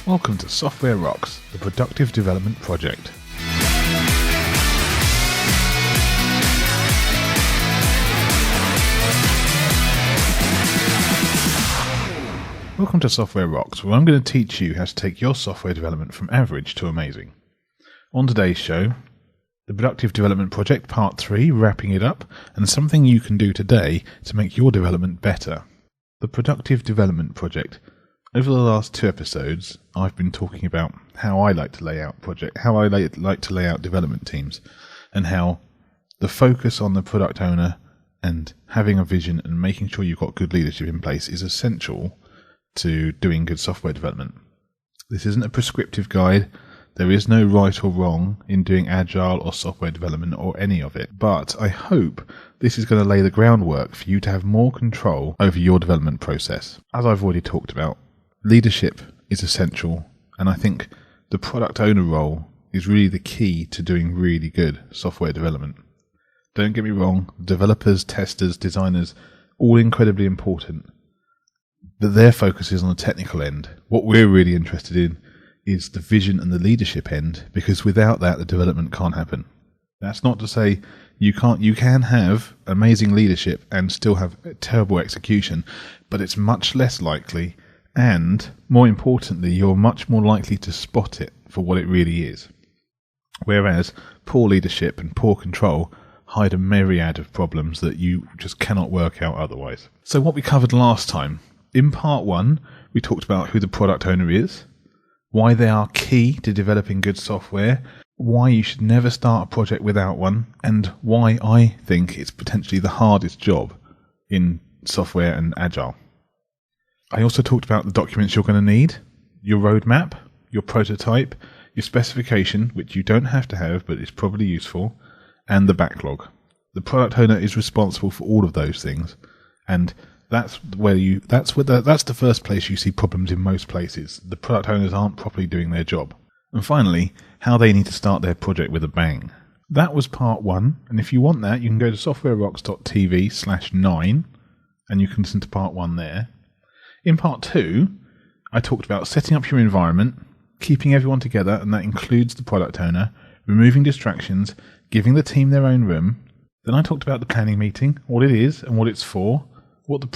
Welcome to Software Rocks, the productive development project. Welcome to Software Rocks, where I'm going to teach you how to take your software development from average to amazing. On today's show, the Productive Development Project Part 3, wrapping it up, and something you can do today to make your development better. The Productive Development Project. Over the last 2 episodes, I've been talking about how I like to lay out development teams, and how the focus on the product owner and having a vision and making sure you've got good leadership in place is essential to doing good software development. This isn't a prescriptive guide. There is no right or wrong in doing agile or software development or any of it, but I hope this is going to lay the groundwork for you to have more control over your development process. As I've already talked about, leadership is essential, and I think the product owner role is really the key to doing really good software development. Don't get me wrong, developers, testers, designers, all incredibly important, but their focus is on the technical end. What we're really interested in is the vision and the leadership end, because without that, the development can't happen. That's not to say you can have amazing leadership and still have terrible execution, but it's much less likely. And, more importantly, you're much more likely to spot it for what it really is. Whereas poor leadership and poor control hide a myriad of problems that you just cannot work out otherwise. So what we covered last time, in part 1, we talked about who the product owner is, why they are key to developing good software, why you should never start a project without one, and why I think it's potentially the hardest job in software and agile. I also talked about the documents you're going to need, your roadmap, your prototype, your specification, which you don't have to have, but it's probably useful, and the backlog. The product owner is responsible for all of those things, and that's the first place you see problems in most places. The product owners aren't properly doing their job. And finally, how they need to start their project with a bang. That was part 1, and if you want that, you can go to softwarerocks.tv/9, and you can listen to part 1 there. In part 2, I talked about setting up your environment, keeping everyone together, and that includes the product owner, removing distractions, giving the team their own room. Then I talked about the planning meeting, what it is and what it's for, what the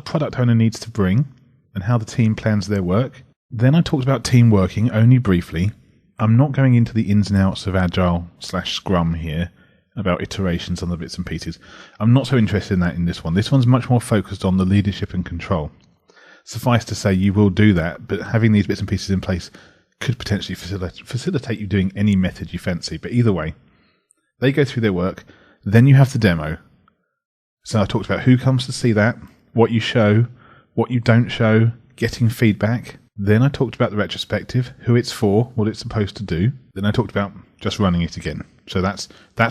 product owner needs to bring, and how the team plans their work. Then I talked about team working, only briefly. I'm not going into the ins and outs of Agile/Scrum here, about iterations on the bits and pieces. I'm not so interested in that in this one. This one's much more focused on the leadership and control. Suffice to say, you will do that, but having these bits and pieces in place could potentially facilitate you doing any method you fancy. But either way, they go through their work. Then you have the demo. So I talked about who comes to see that, what you show, what you don't show, getting feedback. Then I talked about the retrospective, who it's for, what it's supposed to do. Then I talked about just running it again. So that's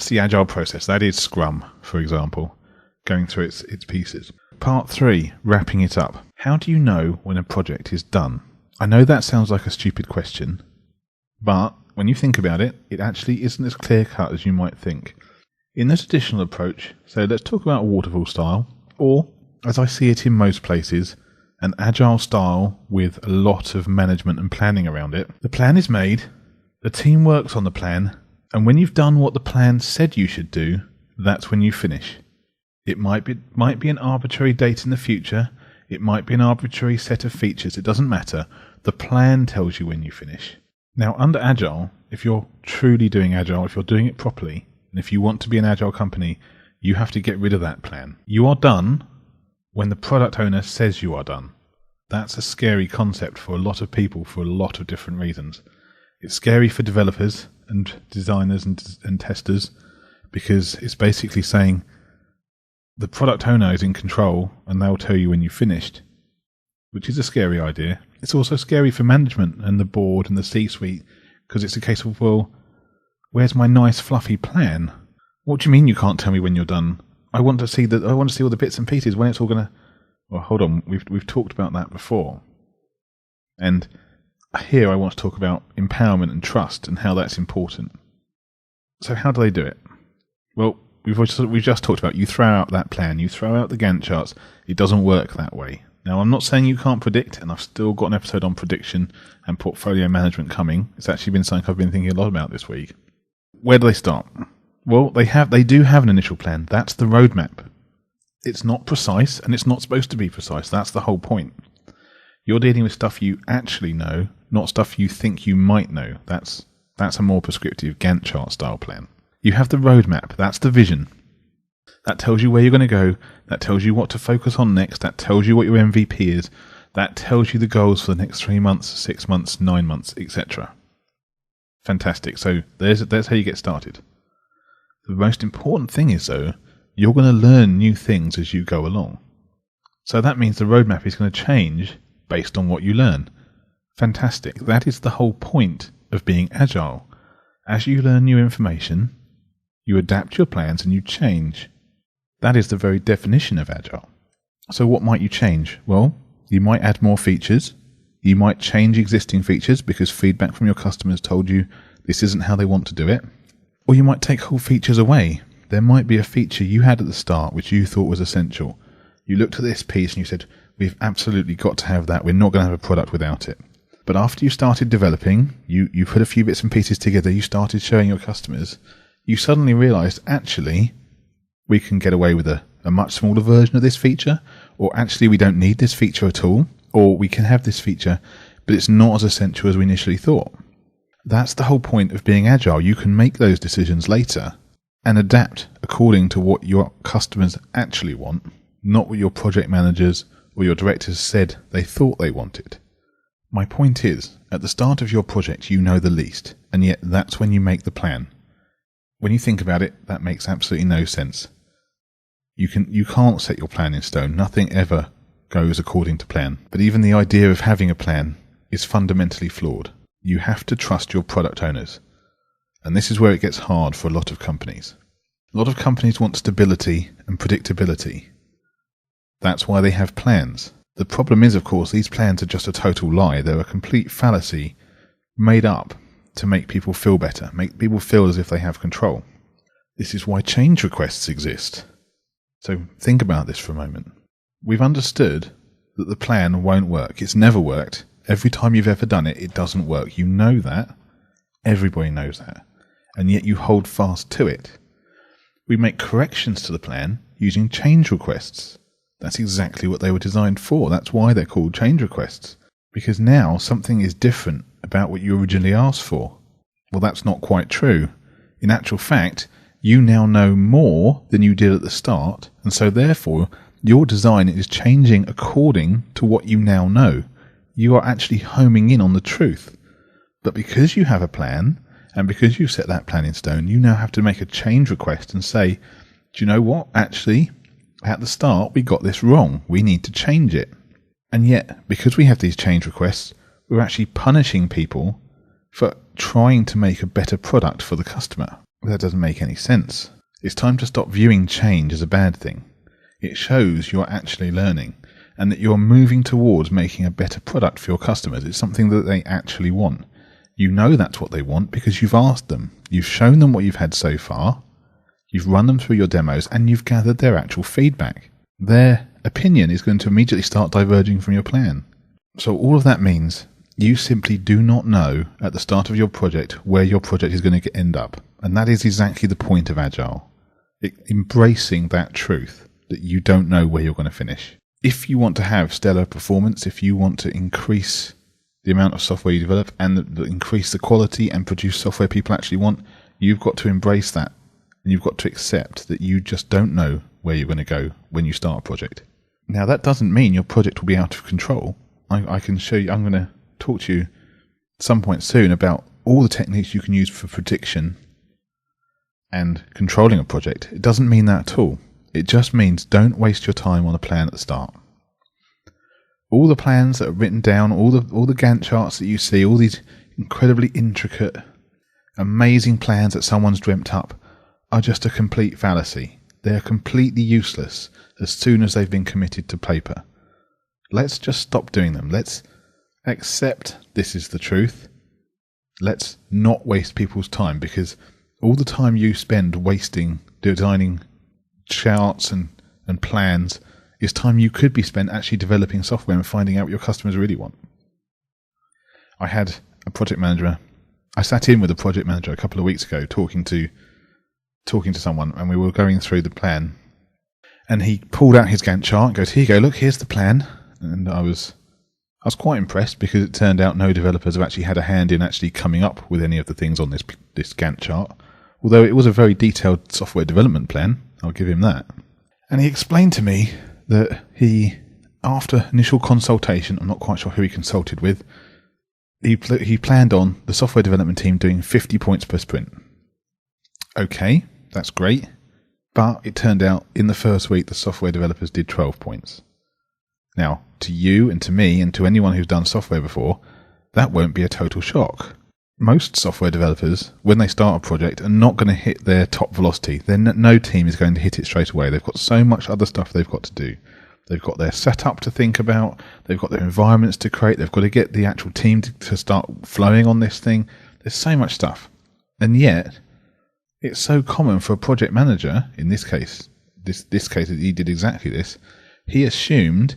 the agile process. That is Scrum, for example, going through its pieces. Part 3, wrapping it up. How do you know when a project is done? I know that sounds like a stupid question, but when you think about it, it actually isn't as clear-cut as you might think. In the traditional approach, so let's talk about a waterfall style, or, as I see it in most places, an agile style with a lot of management and planning around it. The plan is made, the team works on the plan, and when you've done what the plan said you should do, that's when you finish. It might be an arbitrary date in the future. It might be an arbitrary set of features. It doesn't matter. The plan tells you when you finish. Now, under Agile, if you're truly doing Agile, if you're doing it properly, and if you want to be an Agile company, you have to get rid of that plan. You are done when the product owner says you are done. That's a scary concept for a lot of people for a lot of different reasons. It's scary for developers and designers and testers, because it's basically saying, the product owner is in control and they'll tell you when you've finished, which is a scary idea. It's also scary for management and the board and the C-suite, because it's a case of, well, where's my nice fluffy plan? What do you mean you can't tell me when you're done? I want to see all the bits and pieces when it's all going to... Well, hold on, we've talked about that before. And here I want to talk about empowerment and trust and how that's important. So how do they do it? Well, we've just talked about, you throw out that plan, you throw out the Gantt charts. It doesn't work that way. Now, I'm not saying you can't predict, and I've still got an episode on prediction and portfolio management coming. It's actually been something I've been thinking a lot about this week. Where do they start? Well, they do have an initial plan. That's the roadmap. It's not precise, and it's not supposed to be precise. That's the whole point. You're dealing with stuff you actually know, not stuff you think you might know. That's a more prescriptive Gantt chart style plan. You have the roadmap. That's the vision. That tells you where you're going to go. That tells you what to focus on next. That tells you what your MVP is. That tells you the goals for the next 3 months, 6 months, 9 months, etc. Fantastic. So that's how you get started. The most important thing is, though, you're going to learn new things as you go along. So that means the roadmap is going to change based on what you learn. Fantastic. That is the whole point of being agile. As you learn new information, you adapt your plans and you change. That is the very definition of agile. So what might you change? Well, you might add more features. You might change existing features because feedback from your customers told you this isn't how they want to do it. Or you might take whole features away. There might be a feature you had at the start which you thought was essential. You looked at this piece and you said, we've absolutely got to have that. We're not going to have a product without it. But after you started developing, you put a few bits and pieces together, you started showing your customers, you suddenly realized, actually, we can get away with a much smaller version of this feature, or actually we don't need this feature at all, or we can have this feature, but it's not as essential as we initially thought. That's the whole point of being agile. You can make those decisions later and adapt according to what your customers actually want, not what your project managers or your directors said they thought they wanted. My point is, at the start of your project you know the least, and yet that's when you make the plan. When you think about it, that makes absolutely no sense. You can't set your plan in stone. Nothing ever goes according to plan. But even the idea of having a plan is fundamentally flawed. You have to trust your product owners. And this is where it gets hard for a lot of companies. A lot of companies want stability and predictability. That's why they have plans. The problem is, of course, these plans are just a total lie. They're a complete fallacy made up to make people feel better, make people feel as if they have control. This is why change requests exist. So think about this for a moment. We've understood that the plan won't work. It's never worked. Every time you've ever done it, it doesn't work. You know that. Everybody knows that. And yet you hold fast to it. We make corrections to the plan using change requests. That's exactly what they were designed for. That's why they're called change requests. Because now something is different about what you originally asked for. Well, that's not quite true. In actual fact, you now know more than you did at the start, and so therefore your design is changing according to what you now know. You are actually homing in on the truth. But because you have a plan, and because you've set that plan in stone, you now have to make a change request and say, do you know what? Actually, at the start we got this wrong. We need to change it. And yet, because we have these change requests, we're actually punishing people for trying to make a better product for the customer. That doesn't make any sense. It's time to stop viewing change as a bad thing. It shows you're actually learning and that you're moving towards making a better product for your customers. It's something that they actually want. You know that's what they want because you've asked them. You've shown them what you've had so far. You've run them through your demos and you've gathered their actual feedback. Their opinion is going to immediately start diverging from your plan. So all of that means you simply do not know at the start of your project where your project is going to end up. And that is exactly the point of Agile. Embracing that truth that you don't know where you're going to finish. If you want to have stellar performance, if you want to increase the amount of software you develop and increase the quality and produce software people actually want, you've got to embrace that. And you've got to accept that you just don't know where you're going to go when you start a project. Now, that doesn't mean your project will be out of control. I can show you, I'm going to talk to you at some point soon about all the techniques you can use for prediction and controlling a project. It doesn't mean that at all. It just means don't waste your time on a plan at the start. All the plans that are written down, all the Gantt charts that you see, all these incredibly intricate, amazing plans that someone's dreamt up are just a complete fallacy. They are completely useless as soon as they've been committed to paper. Let's just stop doing them. Let's accept this is the truth. Let's not waste people's time, because all the time you spend wasting designing charts and plans is time you could be spent actually developing software and finding out what your customers really want. I had a project manager. I sat in with a project manager a couple of weeks ago talking to someone, and we were going through the plan. And he pulled out his Gantt chart and goes, "Here you go, look, here's the plan." And I was quite impressed, because it turned out no developers have actually had a hand in actually coming up with any of the things on this Gantt chart. Although it was a very detailed software development plan, I'll give him that. And he explained to me that he, after initial consultation, I'm not quite sure who he consulted with, he planned on the software development team doing 50 points per sprint. Okay, that's great. But it turned out in the first week the software developers did 12 points. Now, to you and to me and to anyone who's done software before, that won't be a total shock. Most software developers, when they start a project, are not going to hit their top velocity. No team is going to hit it straight away. They've got so much other stuff they've got to do. They've got their setup to think about. They've got their environments to create. They've got to get the actual team to start flowing on this thing. There's so much stuff. And yet, it's so common for a project manager, in this case, this case, he did exactly this. He assumed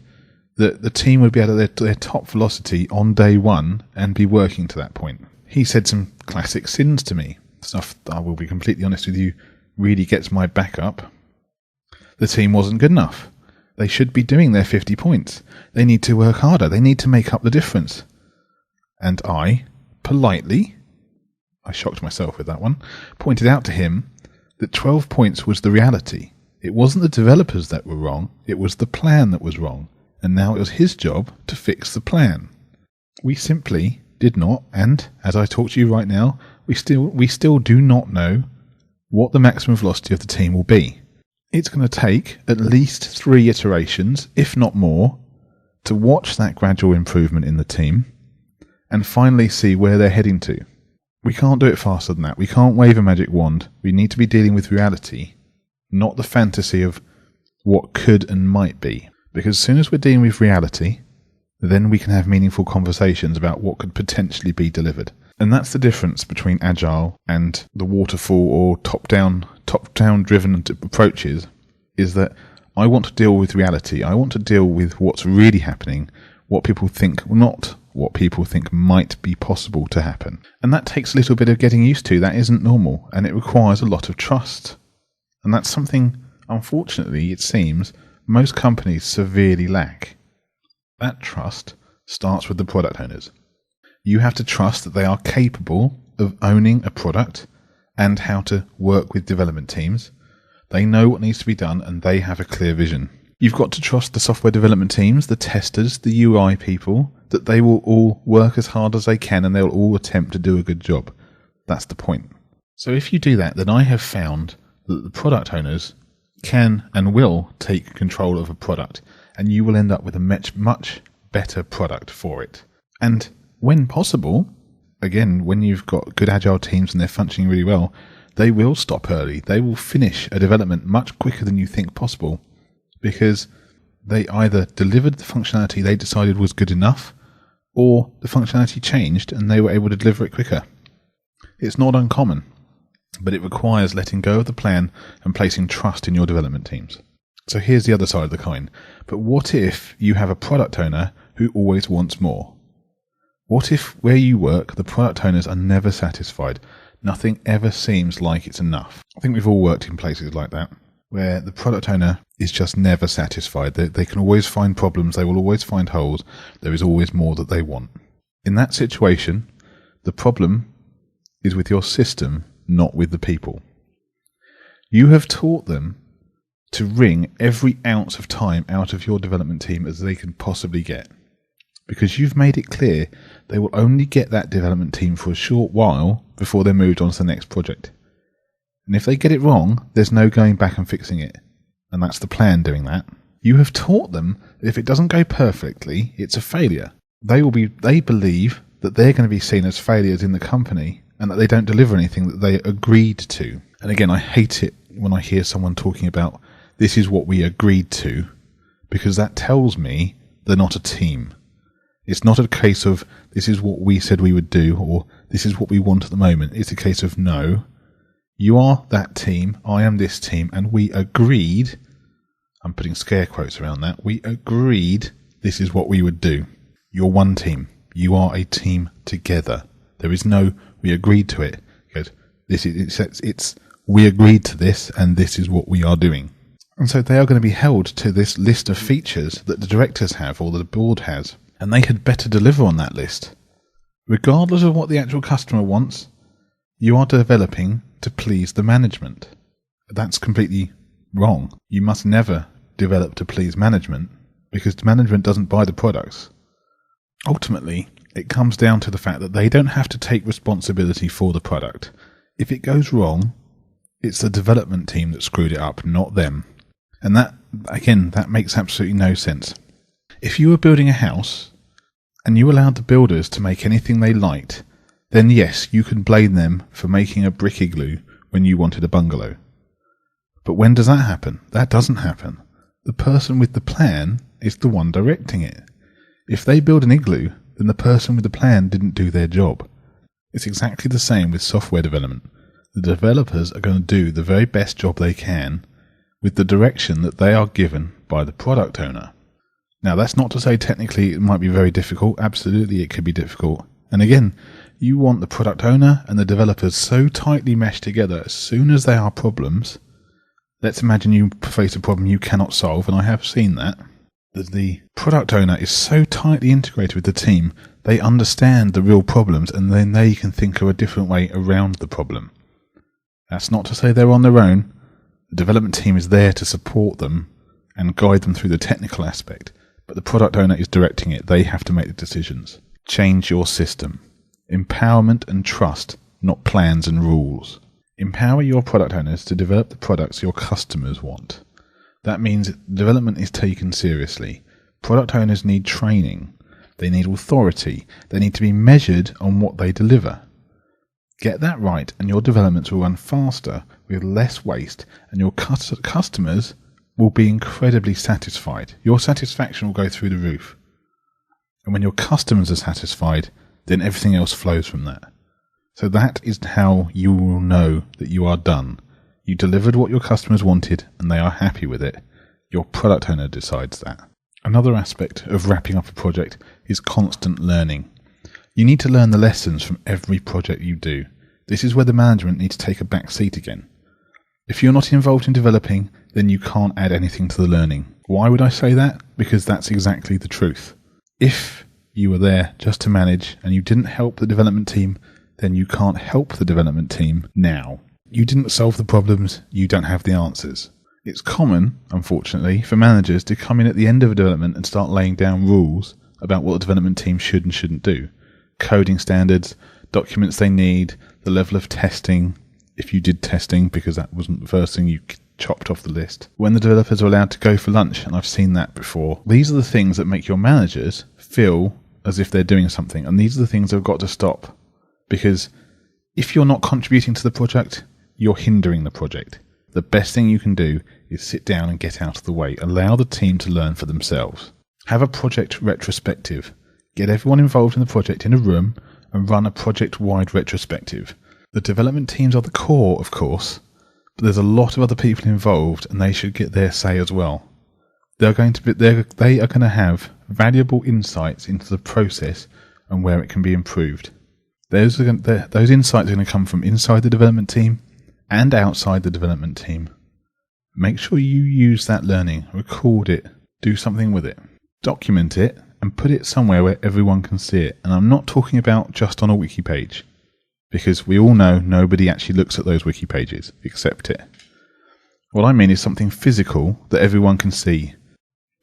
that the team would be at their top velocity on day one and be working to that point. He said some classic sins to me. Stuff, I will be completely honest with you, really gets my back up. The team wasn't good enough. They should be doing their 50 points. They need to work harder. They need to make up the difference. And I, politely, I shocked myself with that one, pointed out to him that 12 points was the reality. It wasn't the developers that were wrong. It was the plan that was wrong. And now it was his job to fix the plan. We simply did not, and as I talk to you right now, we still do not know what the maximum velocity of the team will be. It's going to take at least 3 iterations, if not more, to watch that gradual improvement in the team and finally see where they're heading to. We can't do it faster than that. We can't wave a magic wand. We need to be dealing with reality, not the fantasy of what could and might be. Because as soon as we're dealing with reality, then we can have meaningful conversations about what could potentially be delivered. And that's the difference between Agile and the waterfall or top-down driven approaches, is that I want to deal with reality. I want to deal with what's really happening, what people think, not what people think might be possible to happen. And that takes a little bit of getting used to. That isn't normal, and it requires a lot of trust. And that's something, unfortunately, it seems, most companies severely lack. That trust starts with the product owners. You have to trust that they are capable of owning a product and how to work with development teams. They know what needs to be done and they have a clear vision. You've got to trust the software development teams, the testers, the UI people, that they will all work as hard as they can and they'll all attempt to do a good job. That's the point. So if you do that, then I have found that the product owners can and will take control of a product, and you will end up with a much better product for it. And when possible, again, when you've got good agile teams and they're functioning really well, they will stop early. They will finish a development much quicker than you think possible, because they either delivered the functionality they decided was good enough, or the functionality changed and they were able to deliver it quicker. It's not uncommon, but it requires letting go of the plan and placing trust in your development teams. So here's the other side of the coin. But what if you have a product owner who always wants more? What if where you work, the product owners are never satisfied? Nothing ever seems like it's enough. I think we've all worked in places like that, where the product owner is just never satisfied. They can always find problems. They will always find holes. There is always more that they want. In that situation, the problem is with your system, not with the people. You have taught them to wring every ounce of time out of your development team as they can possibly get, because you've made it clear they will only get that development team for a short while before they're moved on to the next project. And if they get it wrong, there's no going back and fixing it. And that's the plan, doing that. You have taught them that if it doesn't go perfectly, it's a failure. They believe that they're going to be seen as failures in the company and that they don't deliver anything that they agreed to. And again, I hate it when I hear someone talking about this is what we agreed to, because that tells me they're not a team. It's not a case of this is what we said we would do or this is what we want at the moment. It's a case of no, you are that team, I am this team, and we agreed I'm putting scare quotes around that. We agreed this is what we would do. You're one team. You are a team together. There is no, we agreed to it. It's we agreed to this and this is what we are doing. And so they are going to be held to this list of features that the directors have or the board has. And they had better deliver on that list. Regardless of what the actual customer wants, you are developing to please the management. That's completely wrong. You must never develop to please management because the management doesn't buy the products. Ultimately, it comes down to the fact that they don't have to take responsibility for the product. If it goes wrong, it's the development team that screwed it up, not them. And that, again, that makes absolutely no sense. If you were building a house and you allowed the builders to make anything they liked, then yes, you can blame them for making a brick igloo when you wanted a bungalow. But when does that happen? That doesn't happen. The person with the plan is the one directing it. If they build an igloo, then the person with the plan didn't do their job. It's exactly the same with software development. The developers are going to do the very best job they can with the direction that they are given by the product owner. Now, that's not to say technically it might be very difficult. Absolutely, it could be difficult. And again, you want the product owner and the developers so tightly meshed together as soon as there are problems. Let's imagine you face a problem you cannot solve, and I have seen that. The product owner is so tightly integrated with the team, they understand the real problems, and then they can think of a different way around the problem. That's not to say they're on their own. The development team is there to support them and guide them through the technical aspect, but the product owner is directing it. They have to make the decisions. Change your system. Empowerment and trust, not plans and rules. Empower your product owners to develop the products your customers want. That means development is taken seriously. Product owners need training. They need authority. They need to be measured on what they deliver. Get that right and your developments will run faster with less waste, and your customers will be incredibly satisfied. Your satisfaction will go through the roof. And when your customers are satisfied, then everything else flows from that. So that is how you will know that you are done. You delivered what your customers wanted and they are happy with it. Your product owner decides that. Another aspect of wrapping up a project is constant learning. You need to learn the lessons from every project you do. This is where the management needs to take a back seat again. If you're not involved in developing, then you can't add anything to the learning. Why would I say that? Because that's exactly the truth. If you were there just to manage and you didn't help the development team, then you can't help the development team now. You didn't solve the problems, you don't have the answers. It's common, unfortunately, for managers to come in at the end of a development and start laying down rules about what the development team should and shouldn't do. Coding standards, documents they need, the level of testing, if you did testing, because that wasn't the first thing you chopped off the list. When the developers are allowed to go for lunch, and I've seen that before, these are the things that make your managers feel as if they're doing something, and these are the things that have got to stop. Because if you're not contributing to the project, you're hindering the project. The best thing you can do is sit down and get out of the way. Allow the team to learn for themselves. Have a project retrospective. Get everyone involved in the project in a room and run a project-wide retrospective. The development teams are the core, of course, but there's a lot of other people involved and they should get their say as well. They are going to have valuable insights into the process and where it can be improved. Those insights are going to come from inside the development team and outside the development team. Make sure you use that learning, record it, do something with it, document it, and put it somewhere where everyone can see it. And I'm not talking about just on a wiki page, because we all know nobody actually looks at those wiki pages except it. What I mean is something physical that everyone can see.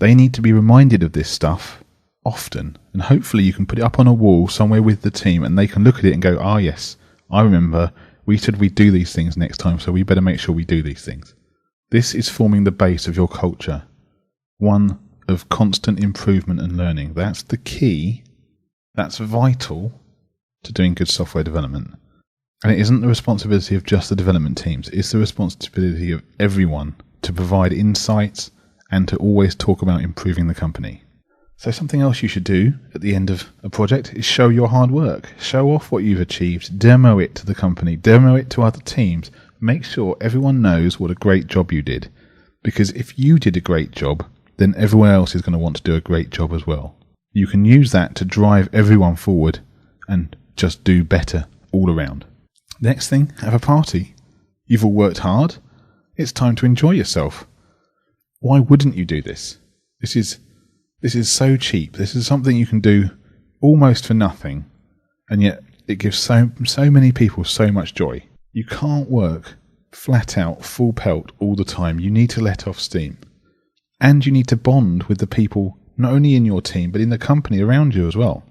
They need to be reminded of this stuff often, and hopefully you can put it up on a wall somewhere with the team and they can look at it and go, ah yes, I remember, we said we'd do these things next time, so we better make sure we do these things. This is forming the base of your culture, one of constant improvement and learning. That's the key, that's vital to doing good software development. And it isn't the responsibility of just the development teams, it's the responsibility of everyone to provide insights and to always talk about improving the company. So something else you should do at the end of a project is show your hard work. Show off what you've achieved. Demo it to the company. Demo it to other teams. Make sure everyone knows what a great job you did. Because if you did a great job, then everyone else is going to want to do a great job as well. You can use that to drive everyone forward and just do better all around. Next thing, have a party. You've all worked hard. It's time to enjoy yourself. Why wouldn't you do this? This is so cheap. This is something you can do almost for nothing, and yet it gives so many people so much joy. You can't work flat out, full pelt all the time. You need to let off steam. And you need to bond with the people, not only in your team, but in the company around you as well.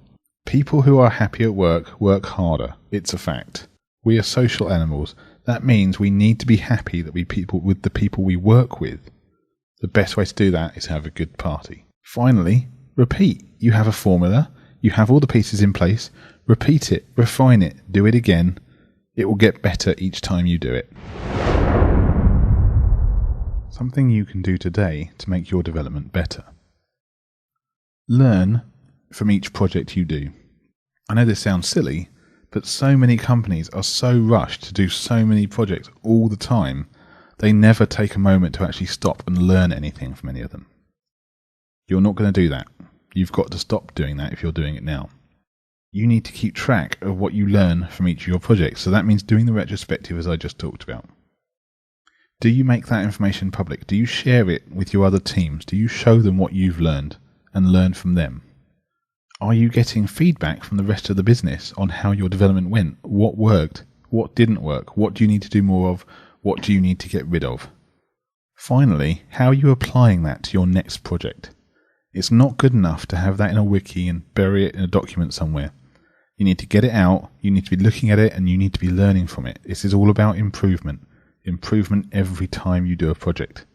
People who are happy at work harder. It's a fact. We are social animals. That means we need to be happy with the people we work with. The best way to do that is have a good party. Finally, repeat. You have a formula. You have all the pieces in place. Repeat it. Refine it. Do it again. It will get better each time you do it. Something you can do today to make your development better. Learn from each project you do. I know this sounds silly, but so many companies are so rushed to do so many projects all the time, they never take a moment to actually stop and learn anything from any of them. You're not going to do that. You've got to stop doing that if you're doing it now. You need to keep track of what you learn from each of your projects, so that means doing the retrospective as I just talked about. Do you make that information public? Do you share it with your other teams? Do you show them what you've learned and learn from them? Are you getting feedback from the rest of the business on how your development went? What worked? What didn't work? What do you need to do more of? What do you need to get rid of? Finally, how are you applying that to your next project? It's not good enough to have that in a wiki and bury it in a document somewhere. You need to get it out, you need to be looking at it, and you need to be learning from it. This is all about improvement. Improvement every time you do a project.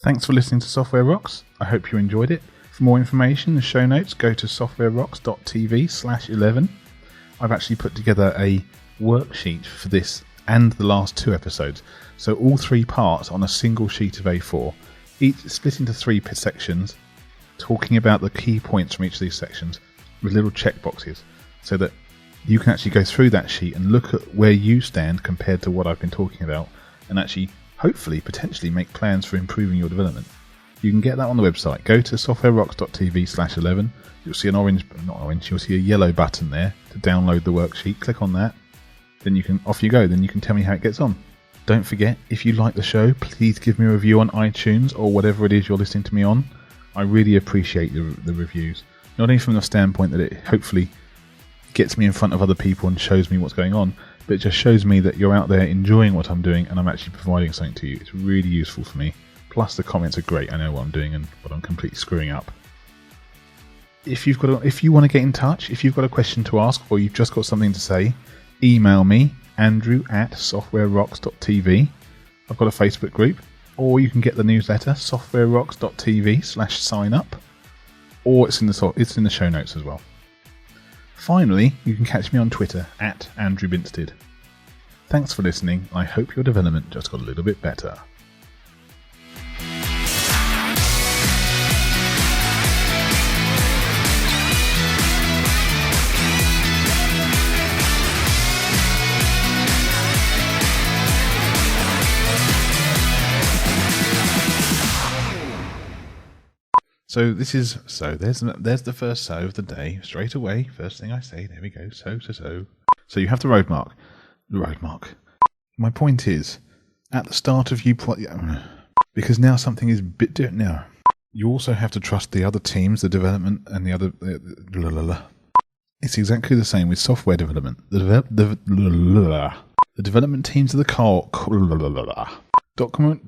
Thanks for listening to Software Rocks. I hope you enjoyed it. For more information and show notes, go to softwarerocks.tv/11. I've actually put together a worksheet for this and the last 2 episodes. So all 3 parts on a single sheet of A4, each split into 3 sections, talking about the key points from each of these sections with little checkboxes, so that you can actually go through that sheet and look at where you stand compared to what I've been talking about, and actually, hopefully, potentially make plans for improving your development. You can get that on the website. Go to softwarerocks.tv/11. You'll see you'll see a yellow button there to download the worksheet. Click on that. Then off you go. Then you can tell me how it gets on. Don't forget, if you like the show, please give me a review on iTunes or whatever it is you're listening to me on. I really appreciate the reviews. Not only from the standpoint that it hopefully gets me in front of other people and shows me what's going on, but it just shows me that you're out there enjoying what I'm doing and I'm actually providing something to you. It's really useful for me. Plus the comments are great. I know what I'm doing and what I'm completely screwing up. If you want to get in touch, if you've got a question to ask or you've just got something to say, email me, andrew@softwarerocks.tv. I've got a Facebook group, or you can get the newsletter, softwarerocks.tv/sign-up, or it's in the show notes as well. Finally, you can catch me on Twitter @AndrewBinstead. Thanks for listening. I hope your development just got a little bit better. There's the first so of the day straight away. First thing I say, there we go. So you have the road mark. My point is, at the start of because now something is a bit different now. You also have to trust the other teams, the development, and the other. It's exactly the same with software development. The development teams of the document.